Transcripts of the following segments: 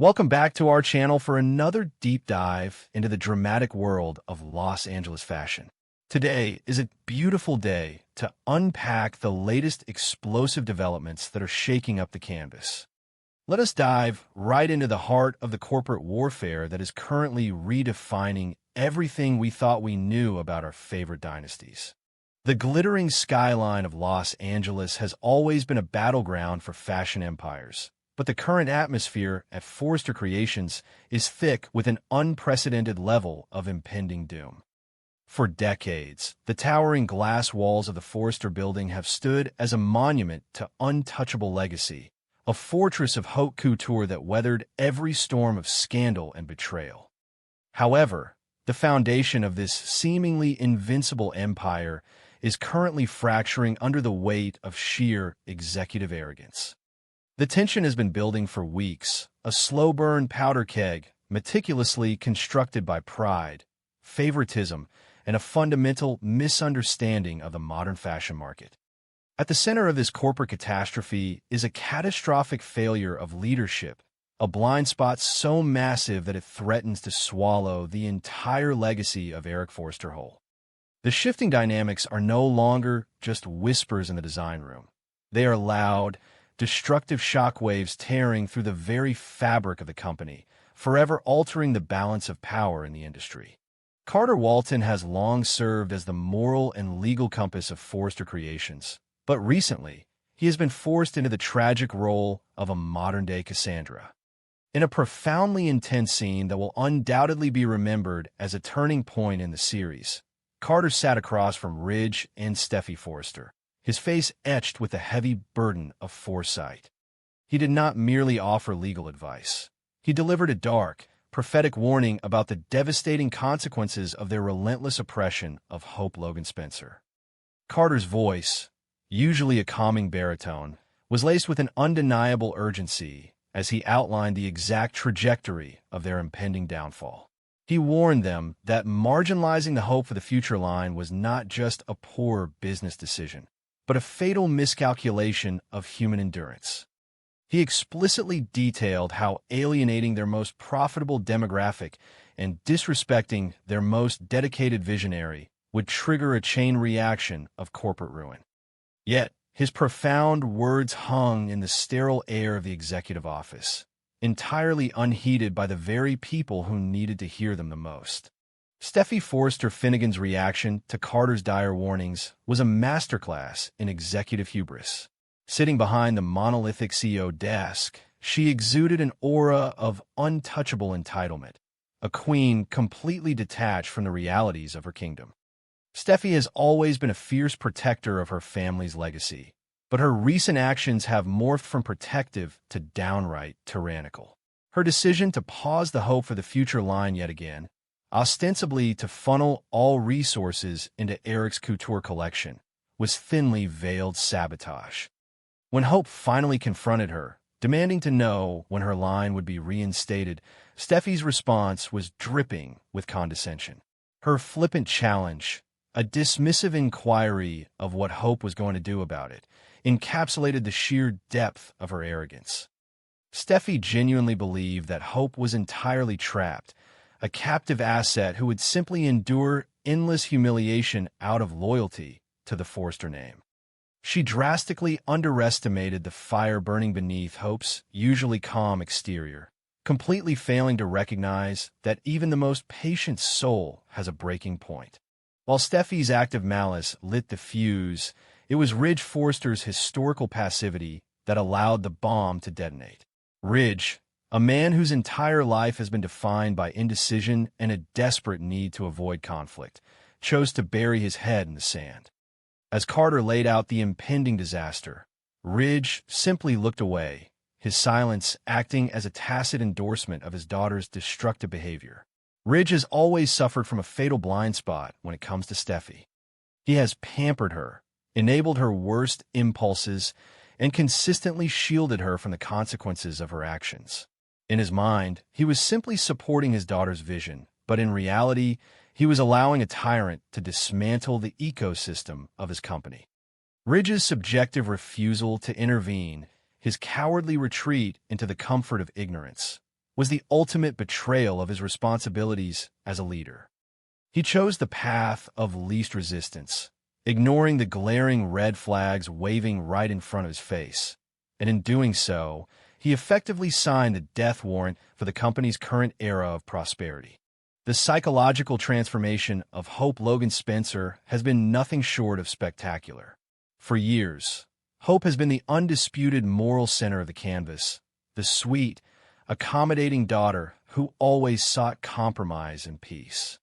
Welcome back to our channel for another deep dive into the dramatic world of Los Angeles fashion. Today is a beautiful day to unpack the latest explosive developments that are shaking up the canvas. Let us dive right into the heart of the corporate warfare that is currently redefining everything we thought we knew about our favorite dynasties. The glittering skyline of Los Angeles has always been a battleground for fashion empires. But the current atmosphere at Forrester Creations is thick with an unprecedented level of impending doom. For decades, the towering glass walls of the Forrester building have stood as a monument to untouchable legacy, a fortress of haute couture that weathered every storm of scandal and betrayal. However, the foundation of this seemingly invincible empire is currently fracturing under the weight of sheer executive arrogance. The tension has been building for weeks, a slow-burn powder keg meticulously constructed by pride, favoritism, and a fundamental misunderstanding of the modern fashion market. At the center of this corporate catastrophe is a catastrophic failure of leadership, a blind spot so massive that it threatens to swallow the entire legacy of Eric Forster whole. The shifting dynamics are no longer just whispers in the design room. They are loud, destructive shockwaves tearing through the very fabric of the company, forever altering the balance of power in the industry. Carter Walton has long served as the moral and legal compass of Forrester Creations, but recently, he has been forced into the tragic role of a modern-day Cassandra. In a profoundly intense scene that will undoubtedly be remembered as a turning point in the series, Carter sat across from Ridge and Steffi Forrester, his face etched with the heavy burden of foresight. He did not merely offer legal advice. He delivered a dark, prophetic warning about the devastating consequences of their relentless oppression of Hope Logan Spencer. Carter's voice, usually a calming baritone, was laced with an undeniable urgency as he outlined the exact trajectory of their impending downfall. He warned them that marginalizing the Hope for the Future line was not just a poor business decision, but a fatal miscalculation of human endurance. He explicitly detailed how alienating their most profitable demographic and disrespecting their most dedicated visionary would trigger a chain reaction of corporate ruin. Yet, his profound words hung in the sterile air of the executive office, entirely unheeded by the very people who needed to hear them the most. Steffi Forrester Finnegan's reaction to Carter's dire warnings was a masterclass in executive hubris. Sitting behind the monolithic CEO desk, she exuded an aura of untouchable entitlement, a queen completely detached from the realities of her kingdom. Steffi has always been a fierce protector of her family's legacy, but her recent actions have morphed from protective to downright tyrannical. Her decision to pause the Hope for the Future line yet again, ostensibly to funnel all resources into Eric's couture collection, was thinly veiled sabotage. When Hope finally confronted her, demanding to know when her line would be reinstated, Steffi's response was dripping with condescension. Her flippant challenge, a dismissive inquiry of what Hope was going to do about it, encapsulated the sheer depth of her arrogance. Steffi genuinely believed that Hope was entirely trapped, a captive asset who would simply endure endless humiliation out of loyalty to the Forrester name. She drastically underestimated the fire burning beneath Hope's usually calm exterior, completely failing to recognize that even the most patient soul has a breaking point. While Steffi's active malice lit the fuse, it was Ridge Forrester's historical passivity that allowed the bomb to detonate. Ridge, a man whose entire life has been defined by indecision and a desperate need to avoid conflict, chose to bury his head in the sand. As Carter laid out the impending disaster, Ridge simply looked away, his silence acting as a tacit endorsement of his daughter's destructive behavior. Ridge has always suffered from a fatal blind spot when it comes to Steffi. He has pampered her, enabled her worst impulses, and consistently shielded her from the consequences of her actions. In his mind, he was simply supporting his daughter's vision, but in reality, he was allowing a tyrant to dismantle the ecosystem of his company. Ridge's subjective refusal to intervene, his cowardly retreat into the comfort of ignorance, was the ultimate betrayal of his responsibilities as a leader. He chose the path of least resistance, ignoring the glaring red flags waving right in front of his face. And in doing so, he effectively signed the death warrant for the company's current era of prosperity. The psychological transformation of Hope Logan Spencer has been nothing short of spectacular. For years, Hope has been the undisputed moral center of the canvas, the sweet, accommodating daughter who always sought compromise and peace.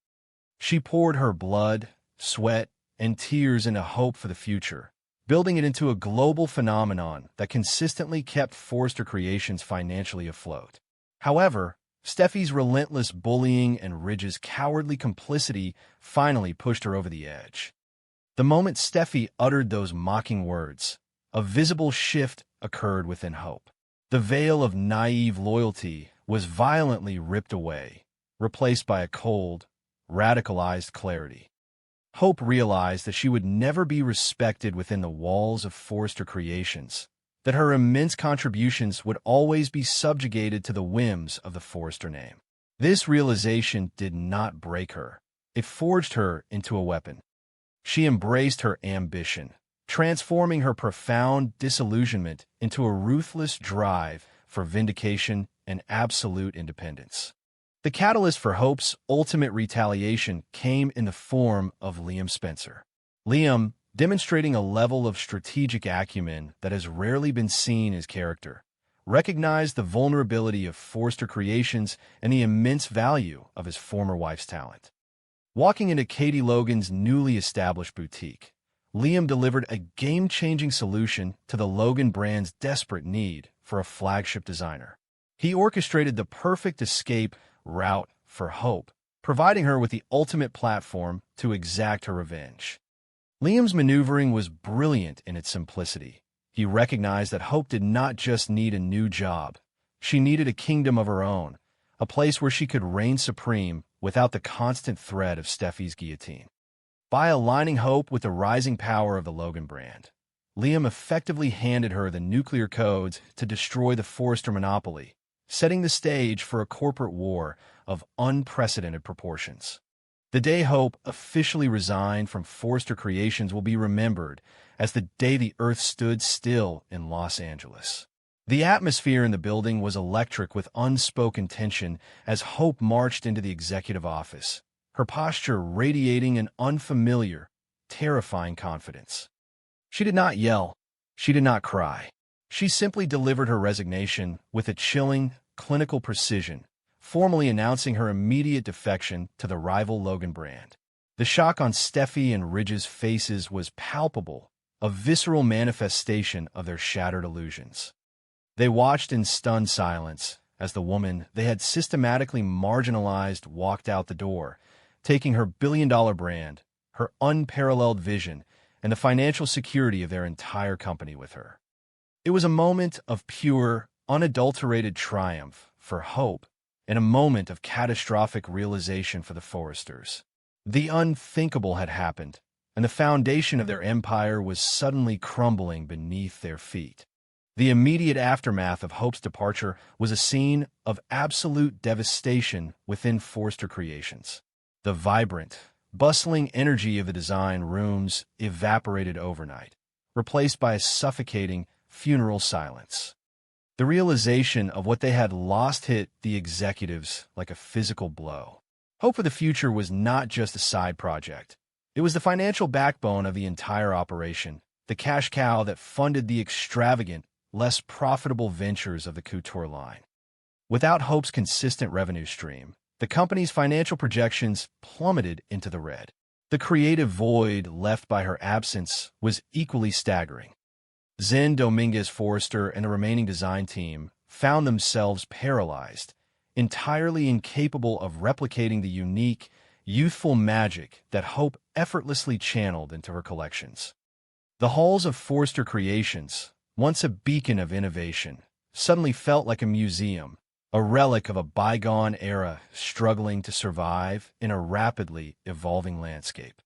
She poured her blood, sweat, and tears into Hope for the future, building it into a global phenomenon that consistently kept Forrester Creations financially afloat. However, Steffi's relentless bullying and Ridge's cowardly complicity finally pushed her over the edge. The moment Steffi uttered those mocking words, a visible shift occurred within Hope. The veil of naive loyalty was violently ripped away, replaced by a cold, radicalized clarity. Hope realized that she would never be respected within the walls of Forrester Creations, that her immense contributions would always be subjugated to the whims of the Forrester name. This realization did not break her. It forged her into a weapon. She embraced her ambition, transforming her profound disillusionment into a ruthless drive for vindication and absolute independence. The catalyst for Hope's ultimate retaliation came in the form of Liam Spencer. Liam, demonstrating a level of strategic acumen that has rarely been seen in his character, recognized the vulnerability of Forrester Creations and the immense value of his former wife's talent. Walking into Katie Logan's newly established boutique, Liam delivered a game-changing solution to the Logan brand's desperate need for a flagship designer. He orchestrated the perfect escape route for Hope, providing her with the ultimate platform to exact her revenge. Liam's maneuvering was brilliant in its simplicity. He recognized that Hope did not just need a new job. She needed a kingdom of her own, a place where she could reign supreme without the constant threat of Steffi's guillotine. By aligning Hope with the rising power of the Logan brand, Liam effectively handed her the nuclear codes to destroy the Forrester monopoly, setting the stage for a corporate war of unprecedented proportions. The day Hope officially resigned from Forrester Creations will be remembered as the day the earth stood still in Los Angeles. The atmosphere in the building was electric with unspoken tension as Hope marched into the executive office, her posture radiating an unfamiliar, terrifying confidence. She did not yell. She did not cry. She simply delivered her resignation with a chilling, clinical precision, formally announcing her immediate defection to the rival Logan brand. The shock on Steffi and Ridge's faces was palpable, a visceral manifestation of their shattered illusions. They watched in stunned silence as the woman they had systematically marginalized walked out the door, taking her billion-dollar brand, her unparalleled vision, and the financial security of their entire company with her. It was a moment of pure, unadulterated triumph for Hope and a moment of catastrophic realization for the Forresters. The unthinkable had happened, and the foundation of their empire was suddenly crumbling beneath their feet. The immediate aftermath of Hope's departure was a scene of absolute devastation within Forrester Creations. The vibrant, bustling energy of the design rooms evaporated overnight, replaced by a suffocating, funeral silence. The realization of what they had lost hit the executives like a physical blow. Hope for the future was not just a side project. It was the financial backbone of the entire operation, the cash cow that funded the extravagant, less profitable ventures of the couture line. Without Hope's consistent revenue stream, the company's financial projections plummeted into the red. The creative void left by her absence was equally staggering. Zen Dominguez Forrester and the remaining design team found themselves paralyzed, entirely incapable of replicating the unique, youthful magic that Hope effortlessly channeled into her collections. The halls of Forrester Creations, once a beacon of innovation, suddenly felt like a museum, a relic of a bygone era struggling to survive in a rapidly evolving landscape.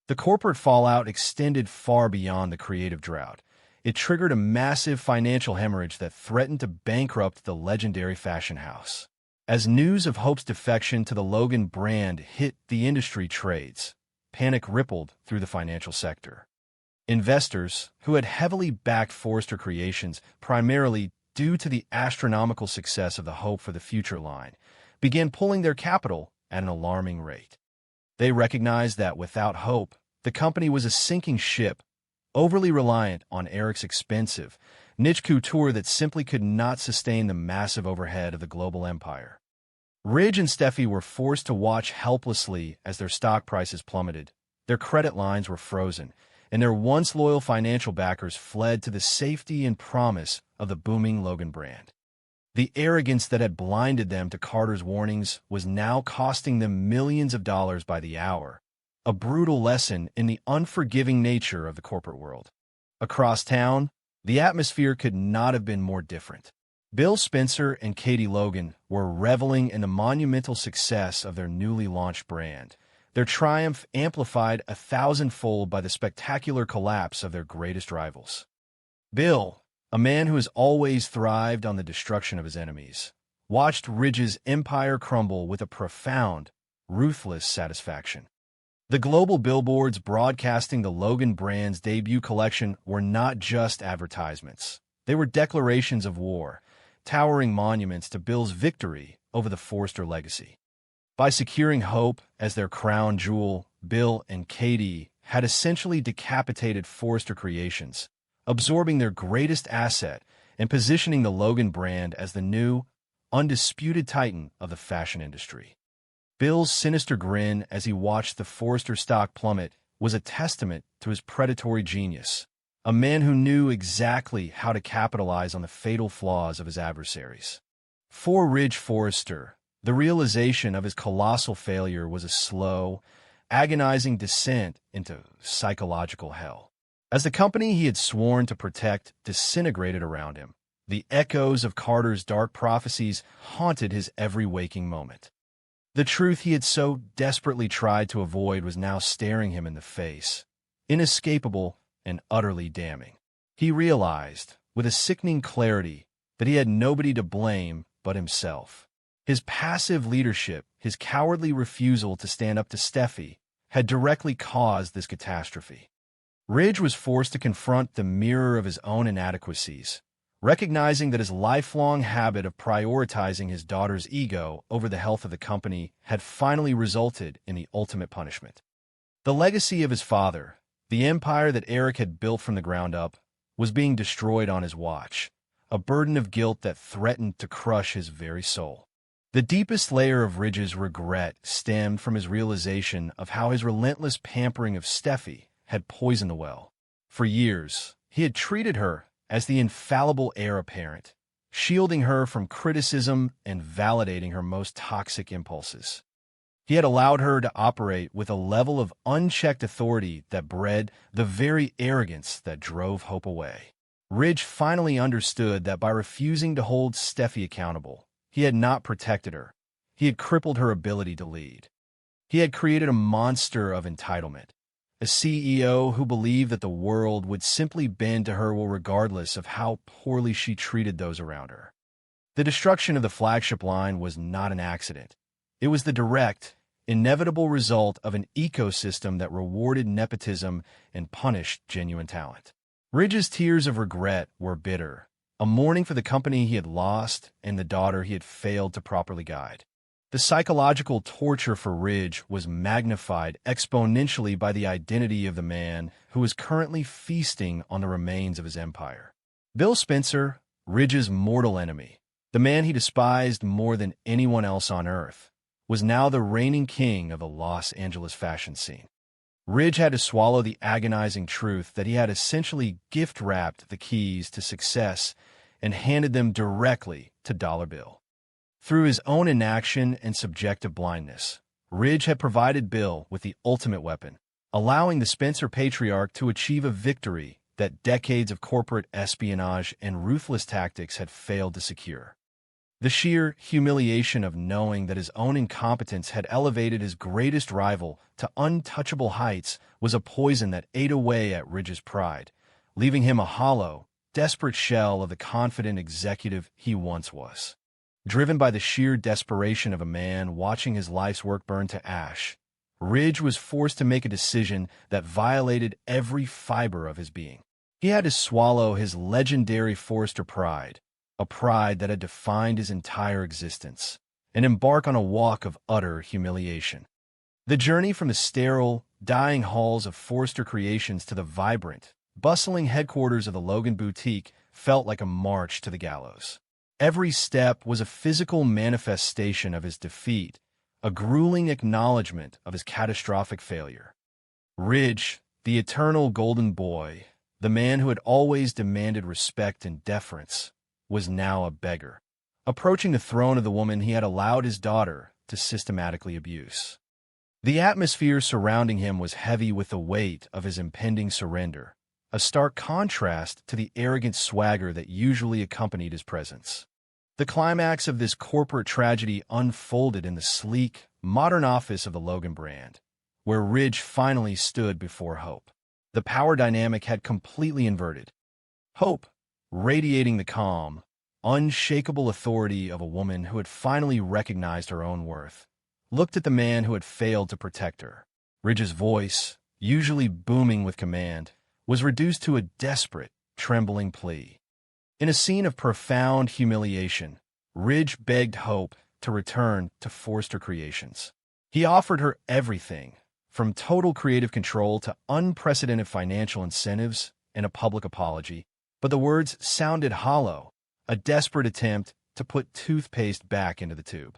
The corporate fallout extended far beyond the creative drought. It triggered a massive financial hemorrhage that threatened to bankrupt the legendary fashion house. As news of Hope's defection to the Logan brand hit the industry trades, panic rippled through the financial sector. Investors, who had heavily backed Forrester Creations primarily due to the astronomical success of the Hope for the Future line, began pulling their capital at an alarming rate. They recognized that without Hope, the company was a sinking ship, overly reliant on Eric's expensive, niche couture that simply could not sustain the massive overhead of the global empire. Ridge and Steffi were forced to watch helplessly as their stock prices plummeted, their credit lines were frozen, and their once loyal financial backers fled to the safety and promise of the booming Logan brand. The arrogance that had blinded them to Carter's warnings was now costing them millions of dollars by the hour, a brutal lesson in the unforgiving nature of the corporate world. Across town, the atmosphere could not have been more different. Bill Spencer and Katie Logan were reveling in the monumental success of their newly launched brand, their triumph amplified 1,000-fold by the spectacular collapse of their greatest rivals. Bill, a man who has always thrived on the destruction of his enemies, watched Ridge's empire crumble with a profound, ruthless satisfaction. The global billboards broadcasting the Logan brand's debut collection were not just advertisements. They were declarations of war, towering monuments to Bill's victory over the Forrester legacy. By securing Hope as their crown jewel, Bill and Katie had essentially decapitated Forrester Creations, absorbing their greatest asset and positioning the Logan brand as the new, undisputed titan of the fashion industry. Bill's sinister grin as he watched the Forrester stock plummet was a testament to his predatory genius, a man who knew exactly how to capitalize on the fatal flaws of his adversaries. For Ridge Forrester, the realization of his colossal failure was a slow, agonizing descent into psychological hell. As the company he had sworn to protect disintegrated around him, the echoes of Carter's dark prophecies haunted his every waking moment. The truth he had so desperately tried to avoid was now staring him in the face, inescapable and utterly damning. He realized, with a sickening clarity, that he had nobody to blame but himself. His passive leadership, his cowardly refusal to stand up to Steffi, had directly caused this catastrophe. Ridge was forced to confront the mirror of his own inadequacies, recognizing that his lifelong habit of prioritizing his daughter's ego over the health of the company had finally resulted in the ultimate punishment. The legacy of his father, the empire that Eric had built from the ground up, was being destroyed on his watch, a burden of guilt that threatened to crush his very soul. The deepest layer of Ridge's regret stemmed from his realization of how his relentless pampering of Steffi had poisoned the well. For years, he had treated her as the infallible heir apparent, shielding her from criticism and validating her most toxic impulses. He had allowed her to operate with a level of unchecked authority that bred the very arrogance that drove Hope away. Ridge finally understood that by refusing to hold Steffi accountable, he had not protected her. He had crippled her ability to lead. He had created a monster of entitlement, a CEO who believed that the world would simply bend to her will regardless of how poorly she treated those around her. The destruction of the flagship line was not an accident. It was the direct, inevitable result of an ecosystem that rewarded nepotism and punished genuine talent. Ridge's tears of regret were bitter, a mourning for the company he had lost and the daughter he had failed to properly guide. The psychological torture for Ridge was magnified exponentially by the identity of the man who was currently feasting on the remains of his empire. Bill Spencer, Ridge's mortal enemy, the man he despised more than anyone else on earth, was now the reigning king of the Los Angeles fashion scene. Ridge had to swallow the agonizing truth that he had essentially gift-wrapped the keys to success and handed them directly to Dollar Bill. Through his own inaction and subjective blindness, Ridge had provided Bill with the ultimate weapon, allowing the Spencer patriarch to achieve a victory that decades of corporate espionage and ruthless tactics had failed to secure. The sheer humiliation of knowing that his own incompetence had elevated his greatest rival to untouchable heights was a poison that ate away at Ridge's pride, leaving him a hollow, desperate shell of the confident executive he once was. Driven by the sheer desperation of a man watching his life's work burn to ash, Ridge was forced to make a decision that violated every fiber of his being. He had to swallow his legendary Forrester pride, a pride that had defined his entire existence, and embark on a walk of utter humiliation. The journey from the sterile, dying halls of Forrester Creations to the vibrant, bustling headquarters of the Logan boutique felt like a march to the gallows. Every step was a physical manifestation of his defeat, a grueling acknowledgement of his catastrophic failure. Ridge, the eternal golden boy, the man who had always demanded respect and deference, was now a beggar, approaching the throne of the woman he had allowed his daughter to systematically abuse. The atmosphere surrounding him was heavy with the weight of his impending surrender, a stark contrast to the arrogant swagger that usually accompanied his presence. The climax of this corporate tragedy unfolded in the sleek, modern office of the Logan brand, where Ridge finally stood before Hope. The power dynamic had completely inverted. Hope, radiating the calm, unshakable authority of a woman who had finally recognized her own worth, looked at the man who had failed to protect her. Ridge's voice, usually booming with command, was reduced to a desperate, trembling plea. In a scene of profound humiliation, Ridge begged Hope to return to Forrester Creations. He offered her everything, from total creative control to unprecedented financial incentives and a public apology, but the words sounded hollow, a desperate attempt to put toothpaste back into the tube.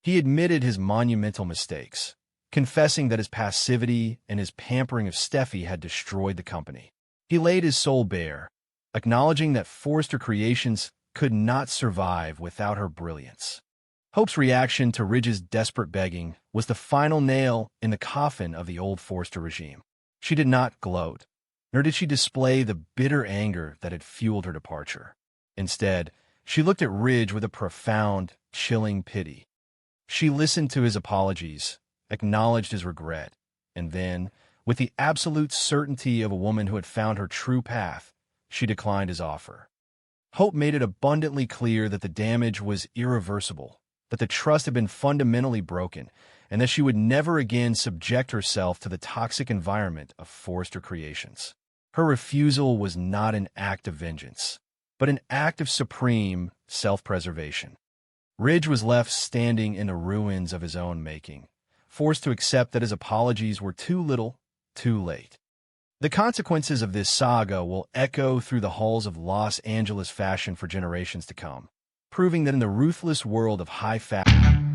He admitted his monumental mistakes, confessing that his passivity and his pampering of Steffi had destroyed the company. He laid his soul bare, acknowledging that Forrester Creations could not survive without her brilliance. Hope's reaction to Ridge's desperate begging was the final nail in the coffin of the old Forrester regime. She did not gloat, nor did she display the bitter anger that had fueled her departure. Instead, she looked at Ridge with a profound, chilling pity. She listened to his apologies, acknowledged his regret, and then, with the absolute certainty of a woman who had found her true path, she declined his offer. Hope made it abundantly clear that the damage was irreversible, that the trust had been fundamentally broken, and that she would never again subject herself to the toxic environment of Forrester Creations. Her refusal was not an act of vengeance, but an act of supreme self-preservation. Ridge was left standing in the ruins of his own making, forced to accept that his apologies were too little, too late. The consequences of this saga will echo through the halls of Los Angeles fashion for generations to come, proving that in the ruthless world of high fashion,